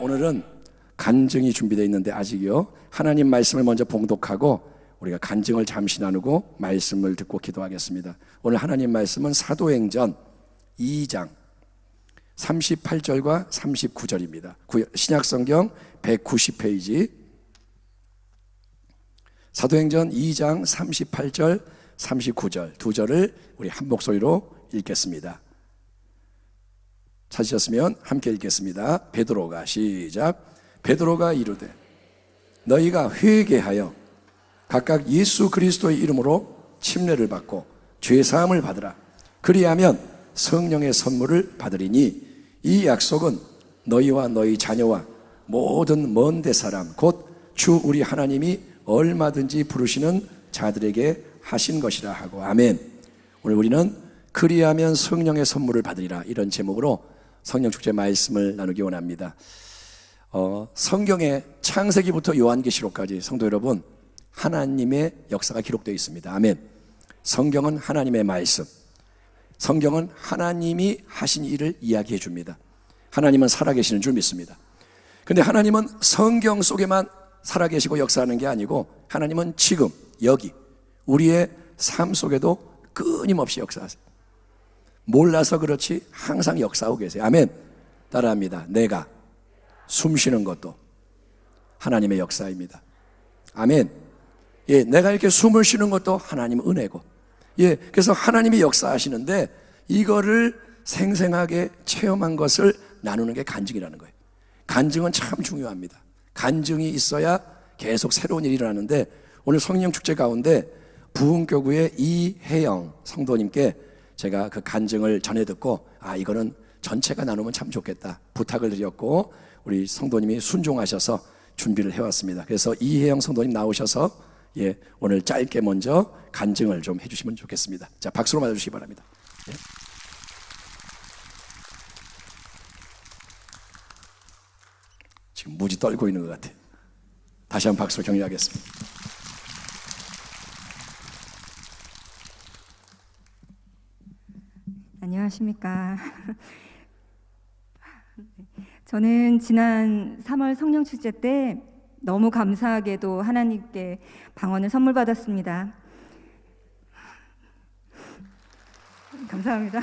오늘은 간증이 준비되어 있는데 아직요. 하나님 말씀을 먼저 봉독하고 우리가 간증을 잠시 나누고 말씀을 듣고 기도하겠습니다. 오늘 하나님 말씀은 사도행전 2장 38절과 39절입니다. 신약성경 190페이지 사도행전 2장 38절 39절 두 절을 우리 한 목소리로 읽겠습니다. 찾으셨으면 함께 읽겠습니다. 베드로가 시작. 베드로가 이르되 너희가 회개하여 각각 예수 그리스도의 이름으로 침례를 받고 죄사함을 받으라. 그리하면 성령의 선물을 받으리니 이 약속은 너희와 너희 자녀와 모든 먼 데 사람 곧 주 우리 하나님이 얼마든지 부르시는 자들에게 하신 것이라 하고 아멘. 오늘 우리는 그리하면 성령의 선물을 받으리라 이런 제목으로 성령축제 말씀을 나누기 원합니다. 성경의 창세기부터 요한계시록까지 성도 여러분 하나님의 역사가 기록되어 있습니다. 아멘. 성경은 하나님의 말씀, 성경은 하나님이 하신 일을 이야기해 줍니다. 하나님은 살아계시는 줄 믿습니다. 근데 하나님은 성경 속에만 살아계시고 역사하는 게 아니고 하나님은 지금 여기 우리의 삶 속에도 끊임없이 역사하세요. 몰라서 그렇지 항상 역사하고 계세요. 아멘. 따라합니다. 내가 숨 쉬는 것도 하나님의 역사입니다. 아멘. 예, 내가 이렇게 숨을 쉬는 것도 하나님의 은혜고, 예, 그래서 하나님이 역사하시는데 이거를 생생하게 체험한 것을 나누는 게 간증이라는 거예요. 간증은 참 중요합니다. 간증이 있어야 계속 새로운 일이 일어나는데 오늘 성령축제 가운데 부흥교구의 이혜영 성도님께 제가 그 간증을 전해 듣고 이거는 전체가 나누면 참 좋겠다 부탁을 드렸고 우리 성도님이 순종하셔서 준비를 해왔습니다. 그래서 이혜영 성도님 나오셔서 오늘 짧게 먼저 간증을 좀 해주시면 좋겠습니다. 자, 박수로 맞아주시기 바랍니다. 지금 무지 떨고 있는 것 같아요. 다시 한번 박수로 격려하겠습니다. 안녕하십니까. 저는 지난 3월 성령축제 때 너무 감사하게도 하나님께 방언을 선물 받았습니다. 감사합니다.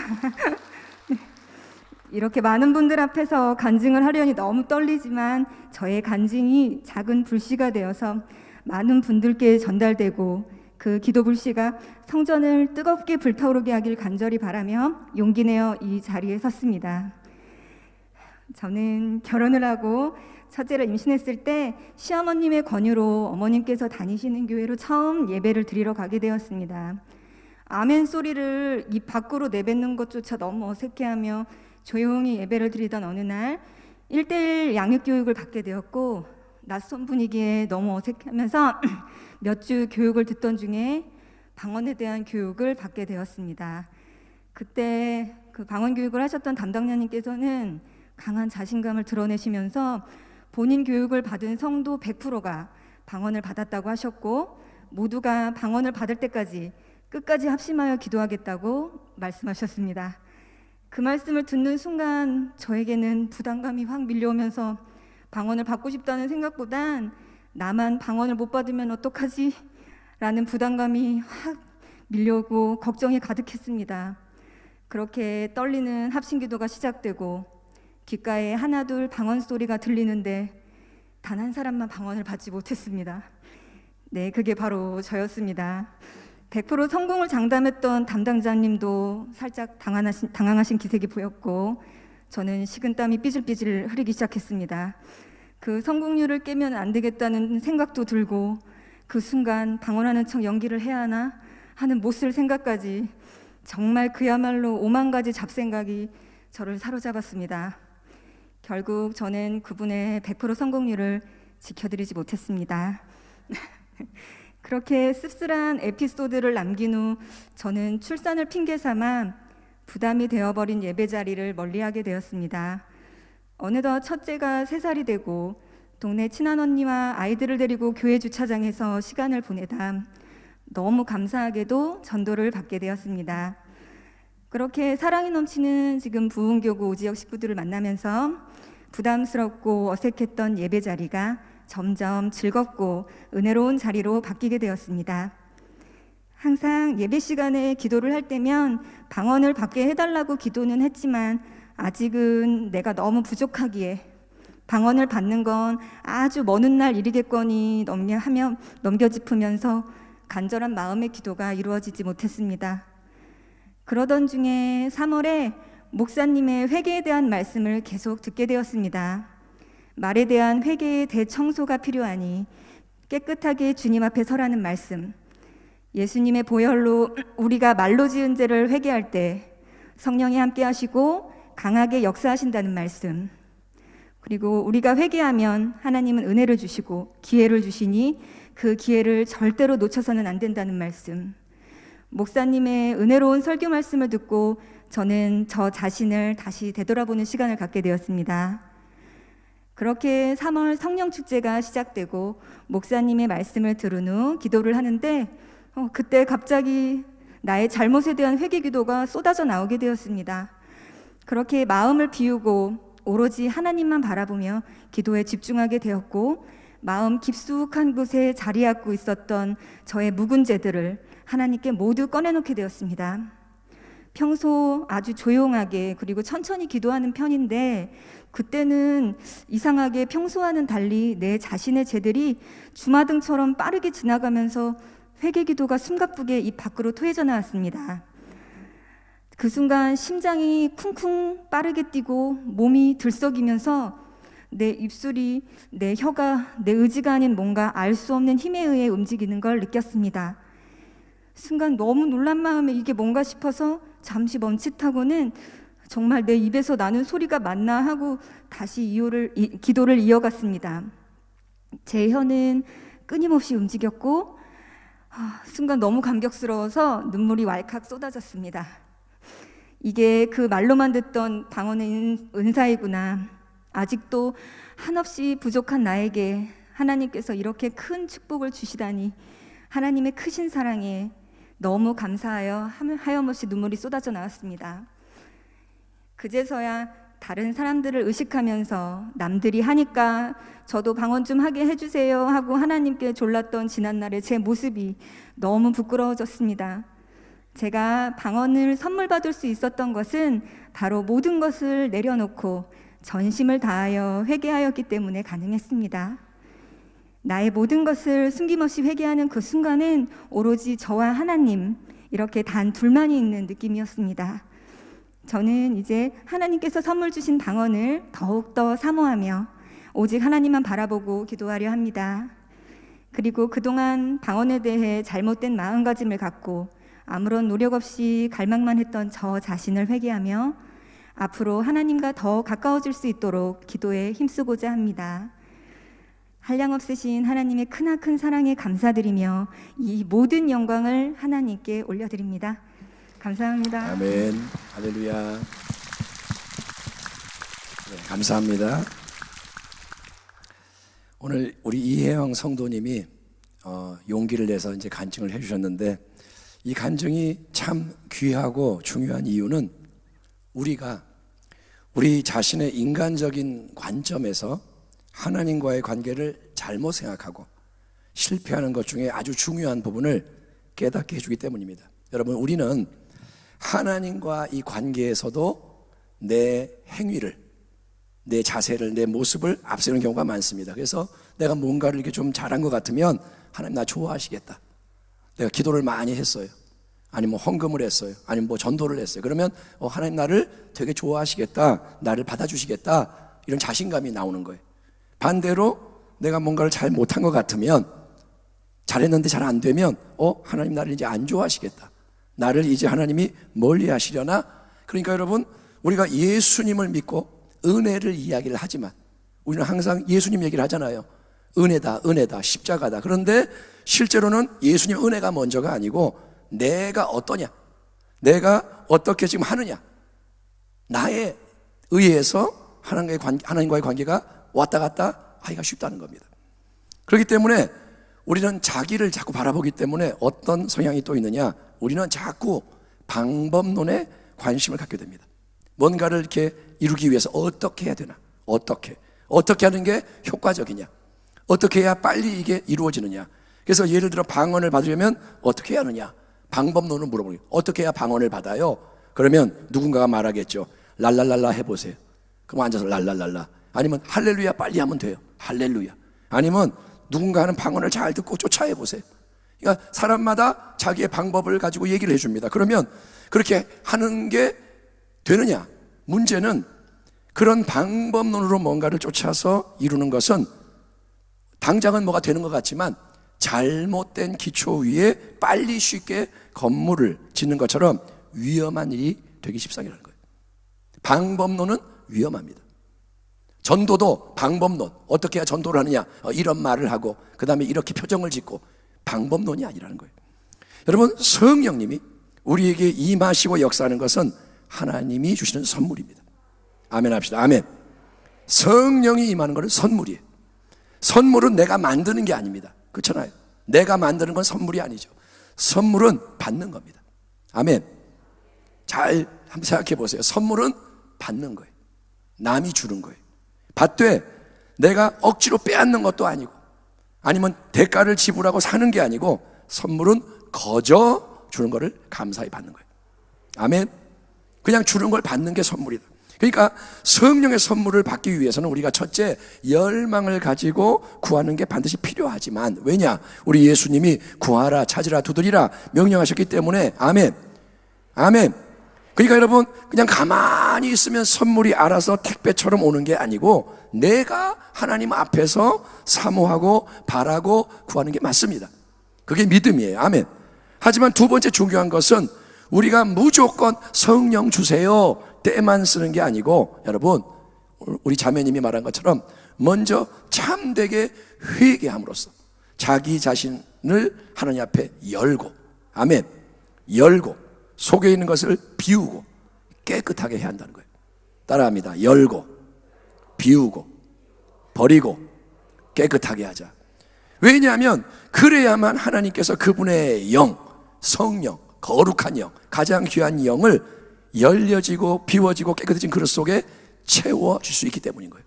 이렇게 많은 분들 앞에서 간증을 하려니 너무 떨리지만 저의 간증이 작은 불씨가 되어서 많은 분들께 전달되고 그 기도 불씨가 성전을 뜨겁게 불타오르게 하길 간절히 바라며 용기 내어 이 자리에 섰습니다. 저는 결혼을 하고 첫째를 임신했을 때 시어머님의 권유로 어머님께서 다니시는 교회로 처음 예배를 드리러 가게 되었습니다. 아멘 소리를 입 밖으로 내뱉는 것조차 너무 어색해하며 조용히 예배를 드리던 어느 날 1:1 양육교육을 받게 되었고 낯선 분위기에 너무 어색하면서 몇 주 교육을 듣던 중에 방언에 대한 교육을 받게 되었습니다. 그때 그 방언 교육을 하셨던 담당자님께서는 강한 자신감을 드러내시면서 본인 교육을 받은 성도 100%가 방언을 받았다고 하셨고 모두가 방언을 받을 때까지 끝까지 합심하여 기도하겠다고 말씀하셨습니다. 그 말씀을 듣는 순간 저에게는 부담감이 확 밀려오면서 방언을 받고 싶다는 생각보단 나만 방언을 못 받으면 어떡하지? 라는 부담감이 확 밀려오고 걱정이 가득했습니다. 그렇게 떨리는 합심기도가 시작되고 귓가에 하나둘 방언 소리가 들리는데 단 한 사람만 방언을 받지 못했습니다. 네, 그게 바로 저였습니다. 100% 성공을 장담했던 담당자님도 살짝 당황하신 기색이 보였고 저는 식은땀이 삐질삐질 흐르기 시작했습니다. 그 성공률을 깨면 안 되겠다는 생각도 들고 그 순간 방언하는 척 연기를 해야 하나 하는 못쓸 생각까지 정말 그야말로 5만 가지 잡생각이 저를 사로잡았습니다. 결국 저는 그분의 100% 성공률을 지켜드리지 못했습니다. 그렇게 씁쓸한 에피소드를 남긴 후 저는 출산을 핑계 삼아 부담이 되어버린 예배 자리를 멀리하게 되었습니다. 어느덧 첫째가 3살이 되고 동네 친한 언니와 아이들을 데리고 교회 주차장에서 시간을 보내다 너무 감사하게도 전도를 받게 되었습니다. 그렇게 사랑이 넘치는 지금 부흥교구 오지역 식구들을 만나면서 부담스럽고 어색했던 예배 자리가 점점 즐겁고 은혜로운 자리로 바뀌게 되었습니다. 항상 예배 시간에 기도를 할 때면 방언을 받게 해달라고 기도는 했지만 아직은 내가 너무 부족하기에 방언을 받는 건 아주 먼 훗날 일이겠거니 하며 넘겨짚으면서 간절한 마음의 기도가 이루어지지 못했습니다. 그러던 중에 3월에 목사님의 회개에 대한 말씀을 계속 듣게 되었습니다. 말에 대한 회개의 대청소가 필요하니 깨끗하게 주님 앞에 서라는 말씀, 예수님의 보혈로 우리가 말로 지은 죄를 회개할 때 성령이 함께 하시고 강하게 역사하신다는 말씀, 그리고 우리가 회개하면 하나님은 은혜를 주시고 기회를 주시니 그 기회를 절대로 놓쳐서는 안 된다는 말씀, 목사님의 은혜로운 설교 말씀을 듣고 저는 저 자신을 다시 되돌아보는 시간을 갖게 되었습니다. 그렇게 3월 성령축제가 시작되고 목사님의 말씀을 들은 후 기도를 하는데 그때 갑자기 나의 잘못에 대한 회개 기도가 쏟아져 나오게 되었습니다. 그렇게 마음을 비우고 오로지 하나님만 바라보며 기도에 집중하게 되었고 마음 깊숙한 곳에 자리하고 있었던 저의 묵은 죄들을 하나님께 모두 꺼내놓게 되었습니다. 평소 아주 조용하게 그리고 천천히 기도하는 편인데 그때는 이상하게 평소와는 달리 내 자신의 죄들이 주마등처럼 빠르게 지나가면서 회개 기도가 숨가쁘게 입 밖으로 토해져 나왔습니다. 그 순간 심장이 쿵쿵 빠르게 뛰고 몸이 들썩이면서 내 입술이, 내 혀가 내 의지가 아닌 뭔가 알 수 없는 힘에 의해 움직이는 걸 느꼈습니다. 순간 너무 놀란 마음에 이게 뭔가 싶어서 잠시 멈칫하고는 정말 내 입에서 나는 소리가 맞나 하고 다시 기도를 이어갔습니다. 제 혀는 끊임없이 움직였고 순간 너무 감격스러워서 눈물이 왈칵 쏟아졌습니다. 이게 그 말로만 듣던 방언의 은사이구나. 아직도 한없이 부족한 나에게 하나님께서 이렇게 큰 축복을 주시다니 하나님의 크신 사랑에 너무 감사하여 하염없이 눈물이 쏟아져 나왔습니다. 그제서야 다른 사람들을 의식하면서 남들이 하니까 저도 방언 좀 하게 해주세요 하고 하나님께 졸랐던 지난날의 제 모습이 너무 부끄러워졌습니다. 제가 방언을 선물 받을 수 있었던 것은 바로 모든 것을 내려놓고 전심을 다하여 회개하였기 때문에 가능했습니다. 나의 모든 것을 숨김없이 회개하는 그 순간은 오로지 저와 하나님 이렇게 단 둘만이 있는 느낌이었습니다. 저는 이제 하나님께서 선물 주신 방언을 더욱더 사모하며 오직 하나님만 바라보고 기도하려 합니다. 그리고 그동안 방언에 대해 잘못된 마음가짐을 갖고 아무런 노력 없이 갈망만 했던 저 자신을 회개하며 앞으로 하나님과 더 가까워질 수 있도록 기도에 힘쓰고자 합니다. 한량없으신 하나님의 크나큰 사랑에 감사드리며 이 모든 영광을 하나님께 올려드립니다. 감사합니다. 아멘. 할렐루야. 네, 감사합니다. 오늘 우리 이혜영 성도님이 용기를 내서 이제 간증을 해주셨는데 이 간증이 참 귀하고 중요한 이유는 우리가 우리 자신의 인간적인 관점에서 하나님과의 관계를 잘못 생각하고 실패하는 것 중에 아주 중요한 부분을 깨닫게 해주기 때문입니다. 여러분, 우리는 하나님과 이 관계에서도 내 행위를, 내 자세를, 내 모습을 앞세우는 경우가 많습니다. 그래서 내가 뭔가를 이렇게 좀 잘한 것 같으면 하나님 나 좋아하시겠다, 내가 기도를 많이 했어요, 아니면 헌금을 했어요, 아니면 뭐 전도를 했어요, 그러면 하나님 나를 되게 좋아하시겠다, 나를 받아주시겠다, 이런 자신감이 나오는 거예요. 반대로 내가 뭔가를 잘 못한 것 같으면, 잘했는데 잘 안 되면 하나님 나를 이제 안 좋아하시겠다, 나를 이제 하나님이 멀리 하시려나. 그러니까 여러분, 우리가 예수님을 믿고 은혜를 이야기를 하지만 우리는 항상 예수님 얘기를 하잖아요. 은혜다, 은혜다, 십자가다. 그런데 실제로는 예수님 은혜가 먼저가 아니고 내가 어떠냐, 내가 어떻게 지금 하느냐, 나에 의해서 하나님과의 관계가 왔다 갔다 하기가 쉽다는 겁니다. 그렇기 때문에 우리는 자기를 자꾸 바라보기 때문에 어떤 성향이 또 있느냐, 우리는 자꾸 방법론에 관심을 갖게 됩니다. 뭔가를 이렇게 이루기 위해서 어떻게 해야 되나, 어떻게 하는 게 효과적이냐, 어떻게 해야 빨리 이게 이루어지느냐. 그래서 예를 들어 방언을 받으려면 어떻게 해야 하느냐, 방법론을 물어보는 거예요. 어떻게 해야 방언을 받아요? 그러면 누군가가 말하겠죠. 랄랄랄라 해보세요. 그럼 앉아서 랄랄랄라. 아니면 할렐루야 빨리 하면 돼요. 할렐루야. 아니면 누군가 하는 방언을 잘 듣고 쫓아해보세요. 그러니까 사람마다 자기의 방법을 가지고 얘기를 해줍니다. 그러면 그렇게 하는 게 되느냐? 문제는 그런 방법론으로 뭔가를 쫓아서 이루는 것은 당장은 뭐가 되는 것 같지만 잘못된 기초 위에 빨리 쉽게 건물을 짓는 것처럼 위험한 일이 되기 십상이라는 거예요. 방법론은 위험합니다. 전도도 방법론, 어떻게 해야 전도를 하느냐, 이런 말을 하고 그 다음에 이렇게 표정을 짓고, 방법론이 아니라는 거예요. 여러분, 성령님이 우리에게 임하시고 역사하는 것은 하나님이 주시는 선물입니다. 아멘 합시다. 아멘. 성령이 임하는 것은 선물이에요. 선물은 내가 만드는 게 아닙니다. 그렇잖아요. 내가 만드는 건 선물이 아니죠. 선물은 받는 겁니다. 아멘. 잘 한번 생각해 보세요. 선물은 받는 거예요. 남이 주는 거예요. 받되 내가 억지로 빼앗는 것도 아니고, 아니면 대가를 지불하고 사는 게 아니고, 선물은 거저 주는 것을 감사히 받는 거예요. 아멘. 그냥 주는 걸 받는 게 선물이다. 그러니까 성령의 선물을 받기 위해서는 우리가 첫째, 열망을 가지고 구하는 게 반드시 필요하지만, 왜냐? 우리 예수님이 구하라, 찾으라, 두드리라 명령하셨기 때문에. 아멘. 아멘. 그러니까 여러분, 그냥 가만히 있으면 선물이 알아서 택배처럼 오는 게 아니고, 내가 하나님 앞에서 사모하고 바라고 구하는 게 맞습니다. 그게 믿음이에요. 아멘. 하지만 두 번째 중요한 것은 우리가 무조건 성령 주세요 때만 쓰는 게 아니고, 여러분, 우리 자매님이 말한 것처럼 먼저 참되게 회개함으로써 자기 자신을 하나님 앞에 열고, 아멘, 열고 속에 있는 것을 비우고 깨끗하게 해야 한다는 거예요. 따라합니다. 열고 비우고 버리고 깨끗하게 하자. 왜냐하면 그래야만 하나님께서 그분의 영, 성령, 거룩한 영, 가장 귀한 영을 열려지고 비워지고 깨끗해진 그릇 속에 채워줄 수 있기 때문인 거예요.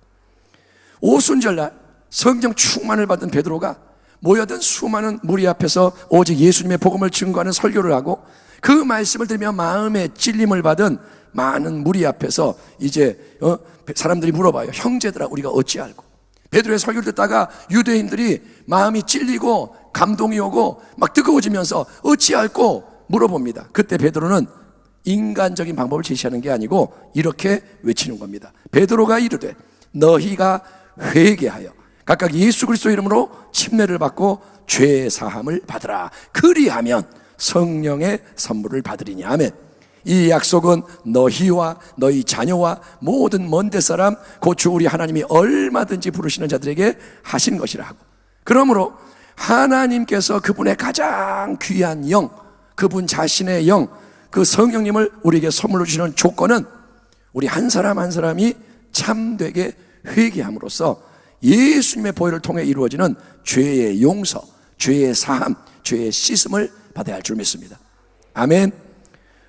오순절날 성령 충만을 받은 베드로가 모여든 수많은 무리 앞에서 오직 예수님의 복음을 증거하는 설교를 하고, 그 말씀을 들으며 마음에 찔림을 받은 많은 무리 앞에서 이제 사람들이 물어봐요. 형제들아, 우리가 어찌할꼬? 베드로의 설교를 듣다가 유대인들이 마음이 찔리고 감동이 오고 막 뜨거워지면서 어찌할꼬 물어봅니다. 그때 베드로는 인간적인 방법을 제시하는 게 아니고 이렇게 외치는 겁니다. 베드로가 이르되 너희가 회개하여 각각 예수 그리스도 이름으로 침례를 받고 죄 사함을 받으라. 그리하면 성령의 선물을 받으리니. 아멘. 이 약속은 너희와 너희 자녀와 모든 먼데 사람 고추 우리 하나님이 얼마든지 부르시는 자들에게 하신 것이라 하고, 그러므로 하나님께서 그분의 가장 귀한 영, 그분 자신의 영, 그 성령님을 우리에게 선물로 주시는 조건은 우리 한 사람 한 사람이 참되게 회개함으로써 예수님의 보혈을 통해 이루어지는 죄의 용서, 죄의 사함, 죄의 씻음을 받아야 할 줄 믿습니다. 아멘.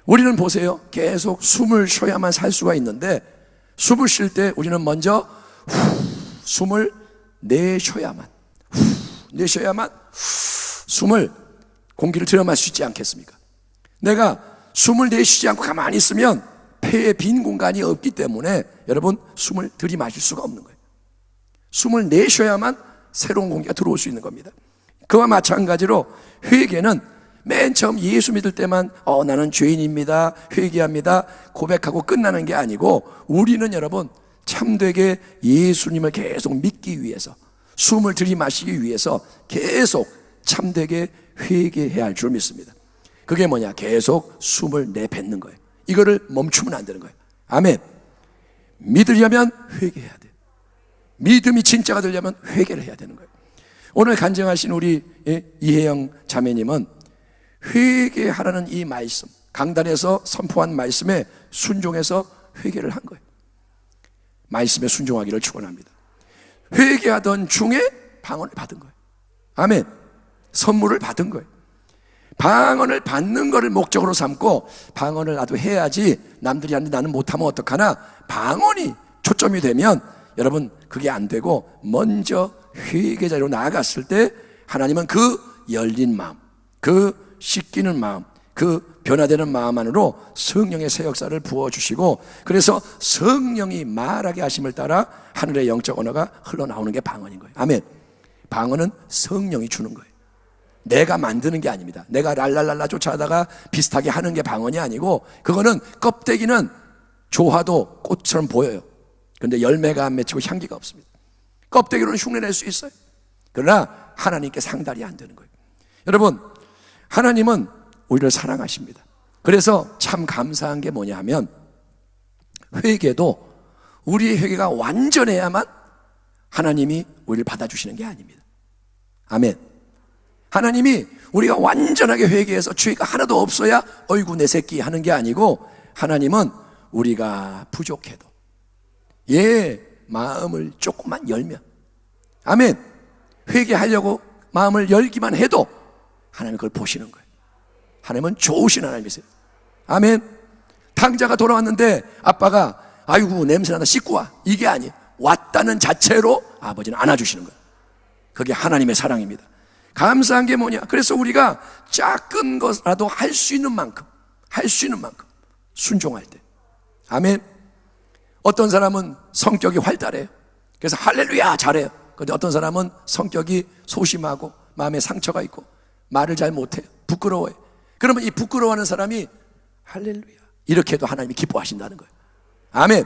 우리는 보세요. 계속 숨을 쉬어야만 살 수가 있는데, 숨을 쉴 때 우리는 먼저 숨을 내쉬어야만 숨을, 공기를 들여 마실 수 있지 않겠습니까? 내가 숨을 내쉬지 않고 가만히 있으면 폐에 빈 공간이 없기 때문에 여러분, 숨을 들이마실 수가 없는 거예요. 숨을 내쉬어야만 새로운 공기가 들어올 수 있는 겁니다. 그와 마찬가지로 회개는 맨 처음 예수 믿을 때만 나는 죄인입니다, 회개합니다 고백하고 끝나는 게 아니고, 우리는 여러분 참되게 예수님을 계속 믿기 위해서, 숨을 들이마시기 위해서 계속 참되게 회개해야 할 줄 믿습니다. 그게 뭐냐? 계속 숨을 내뱉는 거예요. 이거를 멈추면 안 되는 거예요. 아멘. 믿으려면 회개해야 돼요. 믿음이 진짜가 되려면 회개를 해야 되는 거예요. 오늘 간증하신 우리 이혜영 자매님은 회개하라는 이 말씀, 강단에서 선포한 말씀에 순종해서 회개를 한 거예요. 말씀에 순종하기를 축원합니다. 회개하던 중에 방언을 받은 거예요. 아멘. 선물을 받은 거예요. 방언을 받는 것을 목적으로 삼고, 방언을 나도 해야지, 남들이 하는데 나는 못하면 어떡하나, 방언이 초점이 되면 여러분 그게 안 되고 먼저 회개 자리로 나아갔을 때 하나님은 그 열린 마음, 그 씻기는 마음, 그 변화되는 마음 안으로 성령의 새 역사를 부어주시고, 그래서 성령이 말하게 하심을 따라 하늘의 영적 언어가 흘러나오는 게 방언인 거예요. 아멘. 방언은 성령이 주는 거예요. 내가 만드는 게 아닙니다. 내가 랄랄랄라 쫓아다가 비슷하게 하는 게 방언이 아니고, 그거는 껍데기는 조화도 꽃처럼 보여요. 그런데 열매가 안 맺히고 향기가 없습니다. 껍데기로는 흉내낼 수 있어요. 그러나 하나님께 상달이 안 되는 거예요. 여러분, 하나님은 우리를 사랑하십니다. 그래서 참 감사한 게 뭐냐 하면, 회개도 우리의 회개가 완전해야만 하나님이 우리를 받아주시는 게 아닙니다. 아멘. 하나님이 우리가 완전하게 회개해서 죄가 하나도 없어야 어이구 내 새끼 하는 게 아니고, 하나님은 우리가 부족해도 얘 마음을 조금만 열면, 아멘, 회개하려고 마음을 열기만 해도 하나님은 그걸 보시는 거예요. 하나님은 좋으신 하나님이세요. 아멘. 탕자가 돌아왔는데 아빠가 아이고 냄새나다 씻고 와, 이게 아니에요. 왔다는 자체로 아버지는 안아주시는 거예요. 그게 하나님의 사랑입니다. 감사한 게 뭐냐, 그래서 우리가 작은 것라도 할 수 있는 만큼 순종할 때, 아멘. 어떤 사람은 성격이 활달해요. 그래서 할렐루야 잘해요. 그런데 어떤 사람은 성격이 소심하고 마음에 상처가 있고 말을 잘 못해요. 부끄러워요. 그러면 이 부끄러워하는 사람이 할렐루야 이렇게 해도 하나님이 기뻐하신다는 거예요. 아멘.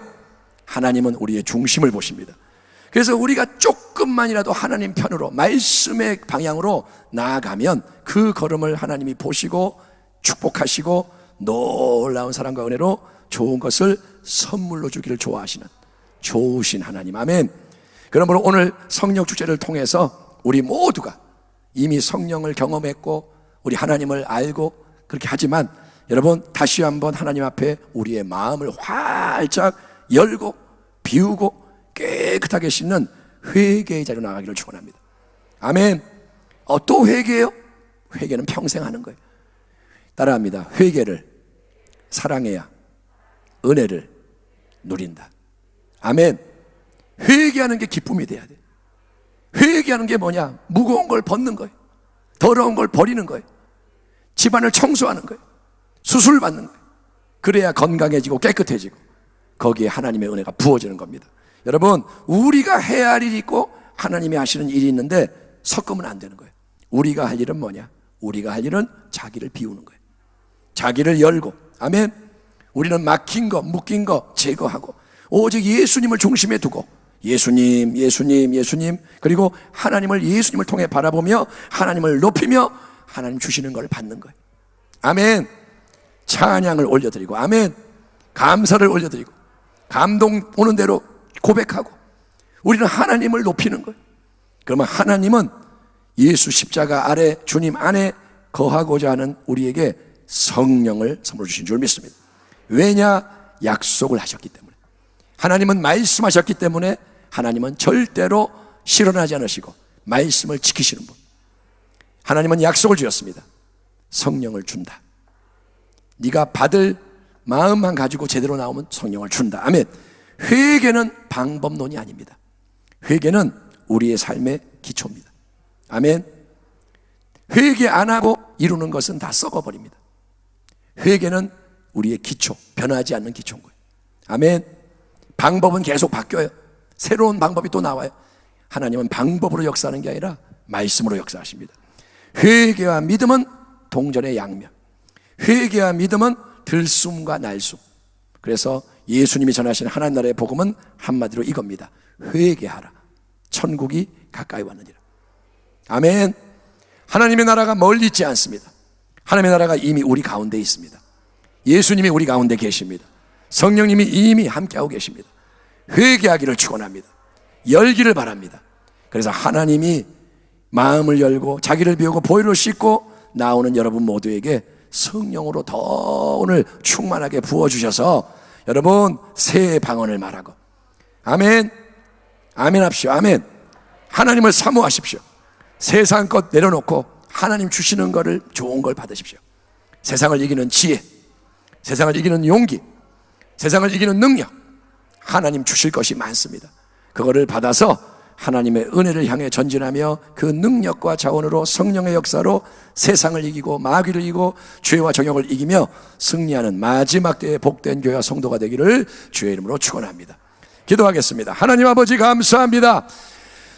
하나님은 우리의 중심을 보십니다. 그래서 우리가 조금만이라도 하나님 편으로, 말씀의 방향으로 나아가면 그 걸음을 하나님이 보시고 축복하시고 놀라운 사랑과 은혜로 좋은 것을 선물로 주기를 좋아하시는 좋으신 하나님. 아멘. 그러므로 오늘 성령 축제를 통해서 우리 모두가 이미 성령을 경험했고 우리 하나님을 알고 그렇게 하지만, 여러분 다시 한번 하나님 앞에 우리의 마음을 활짝 열고 비우고 깨끗하게 씻는 회개의 자리로 나가기를 축원합니다. 아멘. 또 회개예요? 회개는 평생 하는 거예요. 따라합니다. 회개를 사랑해야 은혜를 누린다. 아멘. 회개하는 게 기쁨이 돼야 돼. 회개하는 게 뭐냐? 무거운 걸 벗는 거예요. 더러운 걸 버리는 거예요. 집안을 청소하는 거예요. 수술 받는 거예요. 그래야 건강해지고 깨끗해지고 거기에 하나님의 은혜가 부어지는 겁니다. 여러분, 우리가 해야 할 일이 있고 하나님이 하시는 일이 있는데 섞으면 안 되는 거예요. 우리가 할 일은 뭐냐? 우리가 할 일은 자기를 비우는 거예요. 자기를 열고, 아멘. 우리는 막힌 거, 묶인 거 제거하고 오직 예수님을 중심에 두고 예수님, 예수님, 예수님, 그리고 하나님을, 예수님을 통해 바라보며 하나님을 높이며 하나님 주시는 걸 받는 거예요. 아멘. 찬양을 올려드리고, 아멘, 감사를 올려드리고 감동 오는 대로 고백하고 우리는 하나님을 높이는 거예요. 그러면 하나님은 예수 십자가 아래 주님 안에 거하고자 하는 우리에게 성령을 선물로 주신 줄 믿습니다. 왜냐? 약속을 하셨기 때문에. 하나님은 말씀하셨기 때문에 하나님은 절대로 실현하지 않으시고 말씀을 지키시는 분. 하나님은 약속을 주셨습니다. 성령을 준다. 네가 받을 마음만 가지고 제대로 나오면 성령을 준다. 아멘. 회개는 방법론이 아닙니다. 회개는 우리의 삶의 기초입니다. 아멘. 회개 안 하고 이루는 것은 다 썩어버립니다. 회개는 우리의 기초, 변하지 않는 기초인 거예요. 아멘. 방법은 계속 바뀌어요. 새로운 방법이 또 나와요. 하나님은 방법으로 역사하는 게 아니라 말씀으로 역사하십니다. 회개와 믿음은 동전의 양면, 회개와 믿음은 들숨과 날숨. 그래서 예수님이 전하신 하나님 나라의 복음은 한마디로 이겁니다. 회개하라, 천국이 가까이 왔느니라. 아멘. 하나님의 나라가 멀리 있지 않습니다. 하나님의 나라가 이미 우리 가운데 있습니다. 예수님이 우리 가운데 계십니다. 성령님이 이미 함께하고 계십니다. 회개하기를 축원합니다. 열기를 바랍니다. 그래서 하나님이 마음을 열고 자기를 비우고 보혈로 씻고 나오는 여러분 모두에게 성령으로 더 오늘 충만하게 부어주셔서 여러분 새해 방언을 말하고, 아멘, 아멘 합시오. 아멘. 하나님을 사모하십시오. 세상 것 내려놓고 하나님 주시는 거를, 좋은 걸 받으십시오. 세상을 이기는 지혜, 세상을 이기는 용기, 세상을 이기는 능력, 하나님 주실 것이 많습니다. 그거를 받아서 하나님의 은혜를 향해 전진하며 그 능력과 자원으로 성령의 역사로 세상을 이기고 마귀를 이기고 죄와 정욕을 이기며 승리하는 마지막 때의 복된 교회와 성도가 되기를 주의 이름으로 축원합니다. 기도하겠습니다. 하나님 아버지 감사합니다.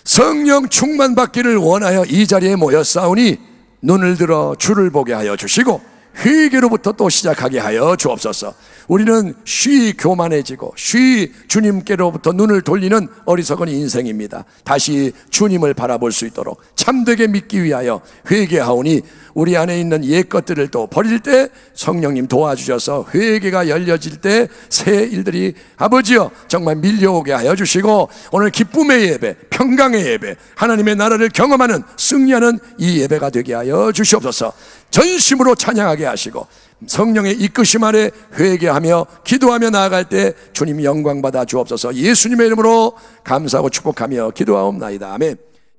성령 충만 받기를 원하여 이 자리에 모였사오니 눈을 들어 주를 보게 하여 주시고 회개로부터 또 시작하게 하여 주옵소서. 우리는 쉬 교만해지고 쉬 주님께로부터 눈을 돌리는 어리석은 인생입니다. 다시 주님을 바라볼 수 있도록 참되게 믿기 위하여 회개하오니 우리 안에 있는 옛 것들을 또 버릴 때 성령님 도와주셔서 회개가 열려질 때 새 일들이 아버지여 정말 밀려오게 하여 주시고 오늘 기쁨의 예배, 평강의 예배, 하나님의 나라를 경험하는 승리하는 이 예배가 되게 하여 주시옵소서. 전심으로 찬양하게 하시고 성령의 이끄심 아래 회개하며 기도하며 나아갈 때 주님 영광 받아 주옵소서. 예수님의 이름으로 감사하고 축복하며 기도하옵나이다. 아멘.